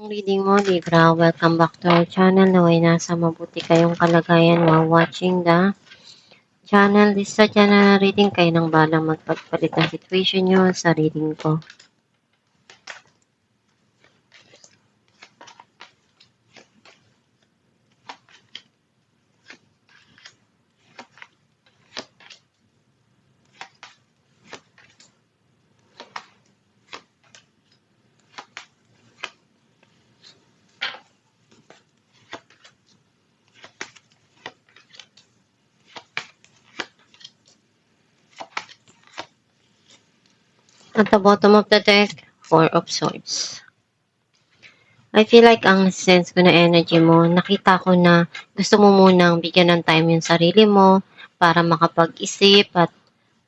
Reading mo, Libra. Welcome back to our channel. Naway nasa mabuti kayong kalagayan while watching the channel. This sa channel na reading, kayo nang balang magpagpalit ng situation nyo sa reading ko. At the bottom of the deck, Four of Swords. I feel like ang sense ko na energy mo, nakita ko na gusto mo munang bigyan ng time yung sarili mo para makapag-isip at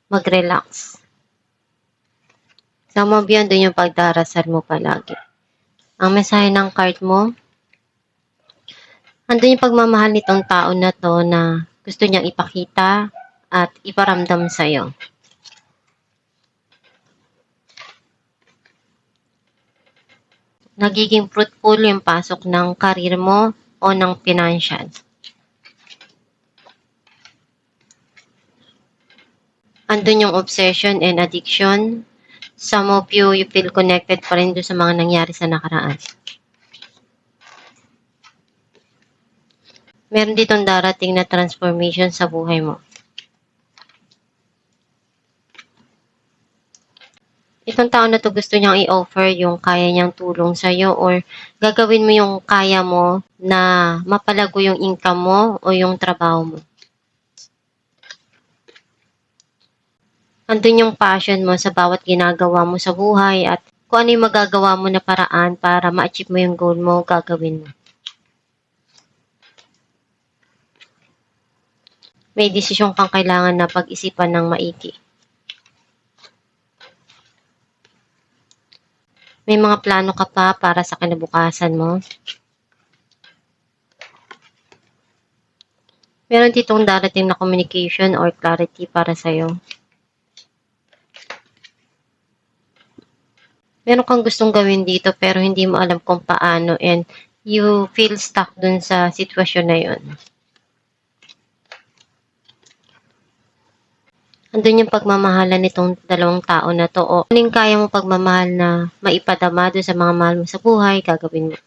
mag-relax. Some of you, doon yung pagdarasal mo palagi. Ang mensahe ng card mo, andun yung pagmamahal nitong tao na to na gusto niyang ipakita at iparamdam sa'yo. Nagiging fruitful yung pasok ng karir mo o ng financial. Andun yung obsession and addiction. Some of you feel connected pa rin doon sa mga nangyari sa nakaraan. Meron ditong darating na transformation sa buhay mo. Itong tao na to gusto niyang i-offer yung kaya niyang tulong sa'yo or gagawin mo yung kaya mo na mapalago yung income mo o yung trabaho mo. Andun yung passion mo sa bawat ginagawa mo sa buhay at kung ano yung magagawa mo na paraan para ma-achieve mo yung goal mo, gagawin mo. May desisyon kang kailangan na pag-isipan ng maigi. May mga plano ka pa para sa kinabukasan mo. Meron ditong darating na communication or clarity para sa'yo. Meron kang gustong gawin dito pero hindi mo alam kung paano and you feel stuck dun sa sitwasyon na yun. Andun yung pagmamahalan nitong dalawang tao na to o anong kaya mo pagmamahal na maipadama doon sa mga mahal mo sa buhay, gagawin mo.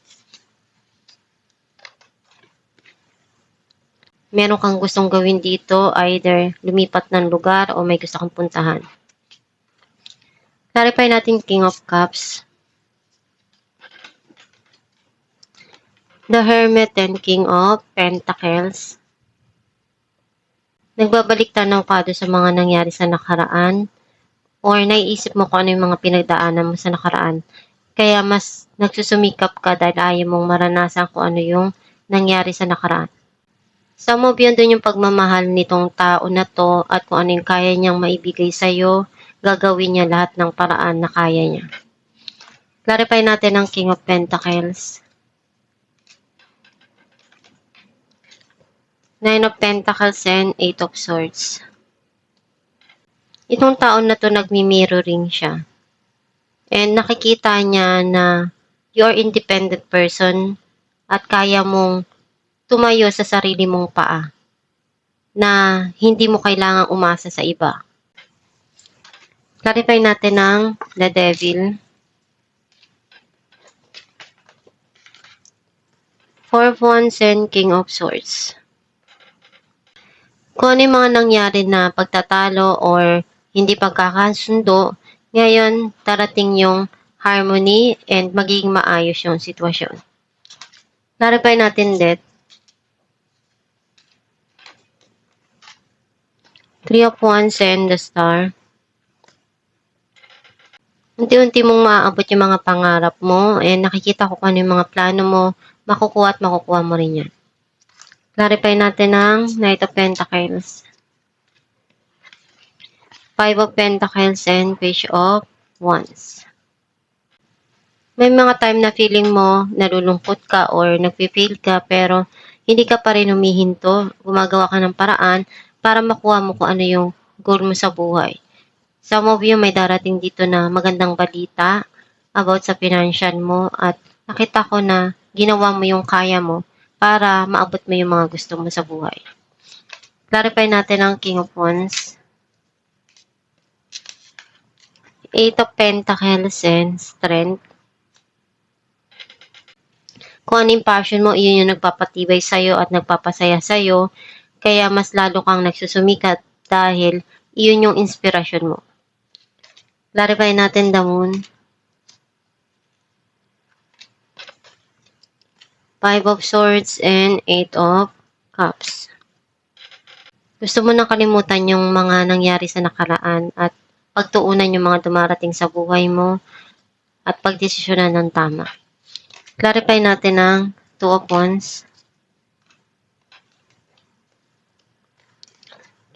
Meron kang gustong gawin dito, either lumipat ng lugar o may gusto kang puntahan. Clarify natin King of Cups, the Hermit and King of Pentacles. Nagbabalik tanaw ka doon sa mga nangyari sa nakaraan or naiisip mo kung ano yung mga pinagdaanan mo sa nakaraan. Kaya mas nagsusumikap ka dahil ayaw mong maranasan kung ano yung nangyari sa nakaraan. Some of you, doon yung pagmamahal nitong tao na to at kung ano yung kaya niyang maibigay sa'yo, gagawin niya lahat ng paraan na kaya niya. Clarify natin ang King of Pentacles. Nine of Pentacles and Eight of Swords. Itong taon na to nagmi-mirroring siya. And nakikita niya na you're independent person at kaya mong tumayo sa sarili mong paa na hindi mo kailangang umasa sa iba. Clarify natin ang The Devil. Four of Wands and King of Swords. Kung ano yung mga nangyari na pagtatalo or hindi pagkakasundo, ngayon darating yung harmony and magiging maayos yung sitwasyon. Clarify natin Death. Three of Wands and the Star. Unti-unti mong maaabot yung mga pangarap mo and nakikita ko kung ano yung mga plano mo, makukuha at makukuha mo rin yan. Clarify natin ang Knight of Pentacles. Five of Pentacles and Page of Wands. May mga time na feeling mo nalulungkot ka or nagpi-fail ka pero hindi ka pa rin humihinto. Gumagawa ka ng paraan para makuha mo kung ano yung goal mo sa buhay. Some of you may darating dito na magandang balita about sa financial mo at nakita ko na ginawa mo yung kaya mo para maabot mo yung mga gusto mo sa buhay. Clarify natin ang King of Wands, Eight of Pentacles, and Strength. Kung ano yung passion mo, iyon yung nagpapatibay sa'yo at nagpapasaya sa'yo. Kaya mas lalo kang nagsusumikat dahil iyon yung inspirasyon mo. Clarify natin the Moon. Five of Swords and Eight of Cups. Gusto mo nang kalimutan yung mga nangyari sa nakaraan at pagtuunan yung mga dumarating sa buhay mo at pagdesisyonan ng tama. Clarify natin ang Two of Wands,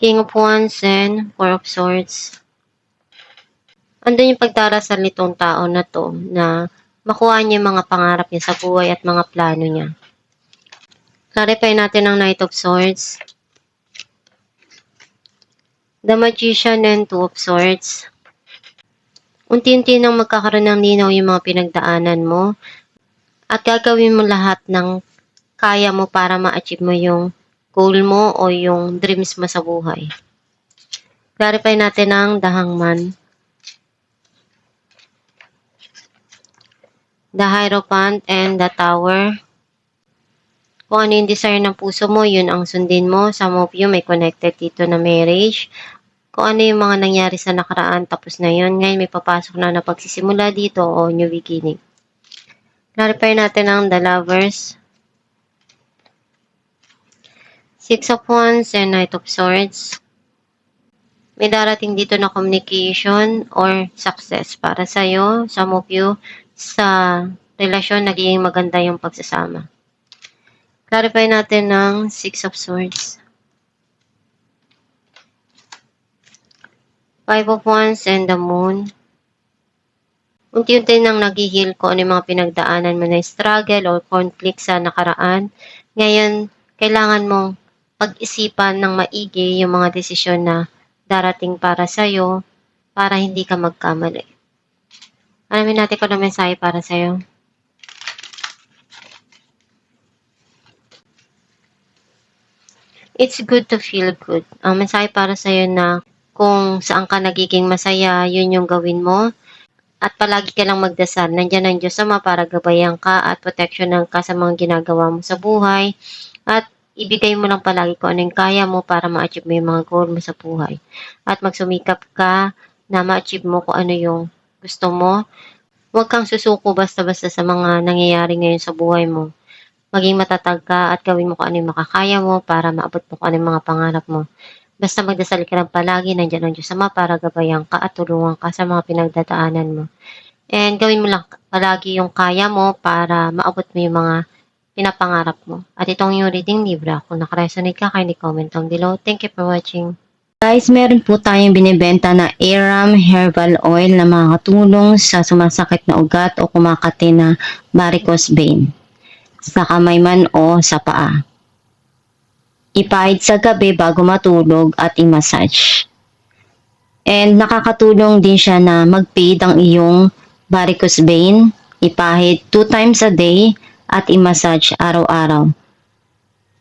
King of Wands, and Four of Swords. Andun yung pagdarasal nitong tao na to na makuha niya yung mga pangarap niya sa buhay at mga plano niya. Clarify natin ang Knight of Swords, the Magician, and Two of Swords. Unti-unti nang magkakaroon ng linaw yung mga pinagdaanan mo at gagawin mo lahat ng kaya mo para ma-achieve mo yung goal mo o yung dreams mo sa buhay. Clarify natin ang The Hangman, the Hierophant, and the Tower. Kung ano yung desire ng puso mo, yun ang sundin mo. Some of you may connected dito na marriage. Kung ano yung mga nangyari sa nakaraan, tapos na yun. Ngayon may papasok na pagsisimula dito o new beginning. Clarify natin ang The Lovers, Six of Wands, and Knight of Swords. May darating dito na communication or success para sa'yo. Some of you, sa relasyon, naging maganda yung pagsasama. Clarify natin ng Six of Swords, Five of Wands, and the Moon. Unti-unti nang naghihil ko ano yung mga pinagdaanan mo na struggle or conflict sa nakaraan. Ngayon, kailangan mong pag-isipan ng maigi yung mga desisyon na darating para sa'yo para hindi ka magkamali. Alamin natin kung ano mensahe para sa'yo. It's good to feel good. Ang mensahe para sa'yo na kung saan ka nagiging masaya, yun yung gawin mo. At palagi ka lang magdasal. Nandiyan ang Diyos Ama para gabayan ka at proteksyonan ka sa mga ginagawa mo sa buhay. At ibigay mo lang palagi kung ano yung kaya mo para ma-achieve mo yung mga goal mo sa buhay. At magsumikap ka na ma-achieve mo kung ano yung gusto mo. Huwag kang susuko basta-basta sa mga nangyayari ngayon sa buhay mo. Maging matatag ka at gawin mo kung ano yung makakaya mo para maabot mo kung ano yung mga pangarap mo. Basta magdasal ka lang palagi, nandiyan ang Diyos Ama para gabayan ka at tulungan ka sa mga pinagdadaanan mo. And gawin mo lang palagi yung kaya mo para maabot mo yung mga pinapangarap mo. At itong yung reading Libra. Kung nakaresonate ka, kindly comment down below. Thank you for watching. Guys, meron po tayong binibenta na Aram Herbal Oil na makakatulong sa sumasakit na ugat o kumakati na varicose vein sa kamay man o sa paa. Ipahid sa gabi bago matulog at i-massage. And nakakatulong din siya na mag-fade ang iyong varicose vein. Ipahid 2 times a day at i-massage araw-araw.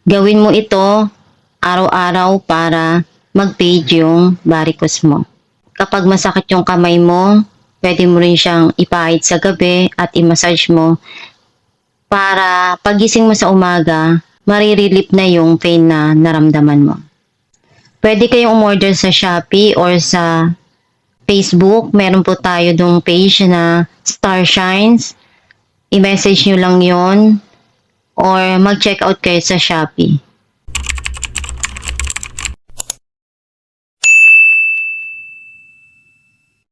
Gawin mo ito araw-araw para mag-fade yung varicose mo. Kapag masakit yung kamay mo, pwede mo rin siyang ipahid sa gabi at i-massage mo para pagising mo sa umaga, marirelip na yung pain na naramdaman mo. Pwede kayong umorder sa Shopee or sa Facebook. Meron po tayo dong page na Star Shines. I-message nyo lang yon or mag-check out kayo sa Shopee.